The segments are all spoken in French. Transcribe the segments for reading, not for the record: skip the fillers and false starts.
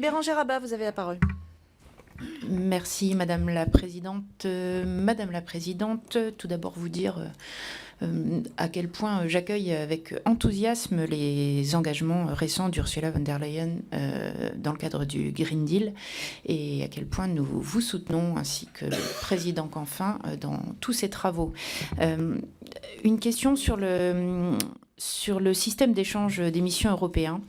Bérangère Abba, vous avez la parole. Merci Madame la Présidente. Madame la Présidente, tout d'abord vous dire à quel point j'accueille avec enthousiasme les engagements récents d'Ursula von der Leyen dans le cadre du Green Deal et à quel point nous vous soutenons ainsi que le Président Canfin dans tous ces travaux. Une question sur le système d'échange d'émissions européen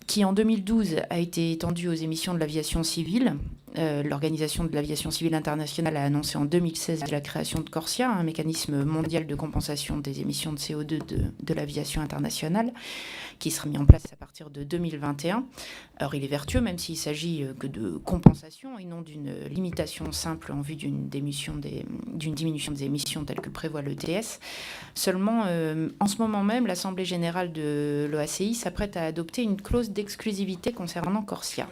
qui en 2012 a été étendu aux émissions de l'aviation civile. L'Organisation de l'aviation civile internationale a annoncé en 2016 la création de CORSIA, un mécanisme mondial de compensation des émissions de CO2 de l'aviation internationale, qui sera mis en place à partir de 2021. Alors il est vertueux, même s'il s'agit que de compensation et non d'une limitation simple en vue d'une diminution des émissions telle que prévoit l'ETS. Seulement, en ce moment même, l'Assemblée générale de l'OACI s'apprête à adopter une clause d'exclusivité concernant CORSIA,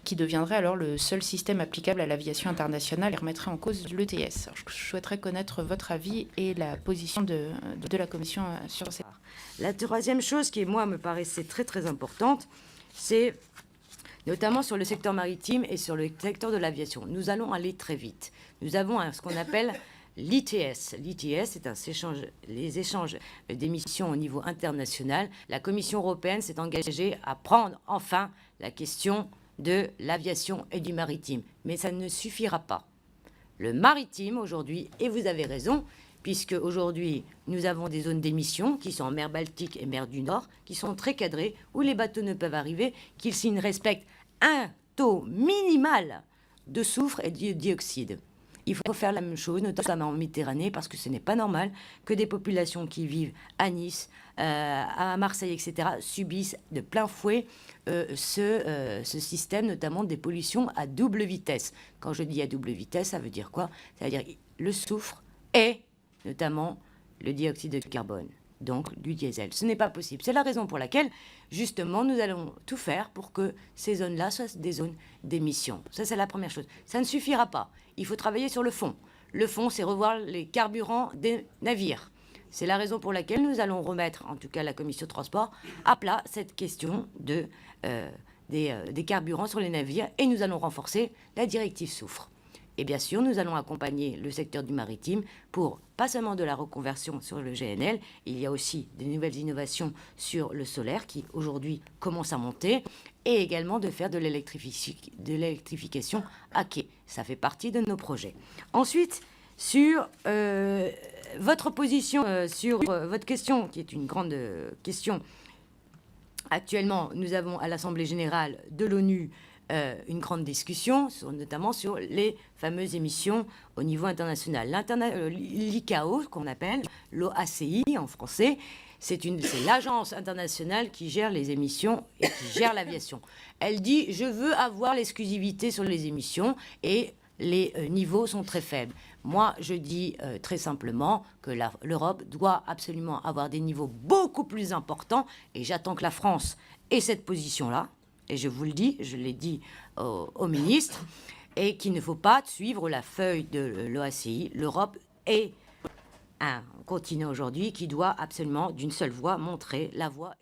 qui deviendrait alors le seul système applicable à l'aviation internationale et remettrait en cause l'ETS. Je souhaiterais connaître votre avis et la position de la Commission sur ces... La troisième chose qui, moi, me paraissait très, très importante, c'est notamment sur le secteur maritime et sur le secteur de l'aviation. Nous allons aller très vite. Nous avons ce qu'on appelle l'ITS. L'ITS, c'est les échanges d'émissions au niveau international. La Commission européenne s'est engagée à prendre enfin la question de l'aviation et du maritime. Mais ça ne suffira pas. Le maritime, aujourd'hui, et vous avez raison, puisque aujourd'hui, nous avons des zones d'émission qui sont en mer Baltique et mer du Nord, qui sont très cadrées, où les bateaux ne peuvent arriver, qu'ils respectent un taux minimal de soufre et de dioxyde. Il faut faire la même chose, notamment en Méditerranée, parce que ce n'est pas normal que des populations qui vivent à Nice, à Marseille, etc., subissent de plein fouet ce système, notamment des pollutions à double vitesse. Quand je dis à double vitesse, ça veut dire quoi? Ça veut dire le soufre et notamment le dioxyde de carbone, donc du diesel. Ce n'est pas possible. C'est la raison pour laquelle, justement, nous allons tout faire pour que ces zones-là soient des zones d'émission. Ça, c'est la première chose. Ça ne suffira pas. Il faut travailler sur le fond. Le fond, c'est revoir les carburants des navires. C'est la raison pour laquelle nous allons remettre, en tout cas la Commission de transport, à plat cette question des carburants sur les navires et nous allons renforcer la directive soufre. Et bien sûr, nous allons accompagner le secteur du maritime pour, pas seulement de la reconversion sur le GNL, il y a aussi des nouvelles innovations sur le solaire qui, aujourd'hui, commencent à monter, et également de faire de l'électrification à quai. Ça fait partie de nos projets. Ensuite, sur votre position, sur votre question, qui est une grande question, actuellement, nous avons à l'Assemblée générale de l'ONU une grande discussion, notamment sur les fameuses émissions au niveau international. L'ICAO, qu'on appelle l'OACI en français, c'est l'agence internationale qui gère les émissions et qui gère l'aviation. Elle dit « je veux avoir l'exclusivité sur les émissions » et les niveaux sont très faibles. Moi, je dis très simplement que l'Europe doit absolument avoir des niveaux beaucoup plus importants et j'attends que la France ait cette position-là. Et je vous le dis, je l'ai dit au ministre, et qu'il ne faut pas suivre la feuille de l'OACI. L'Europe est un continent aujourd'hui qui doit absolument, d'une seule voix, montrer la voie.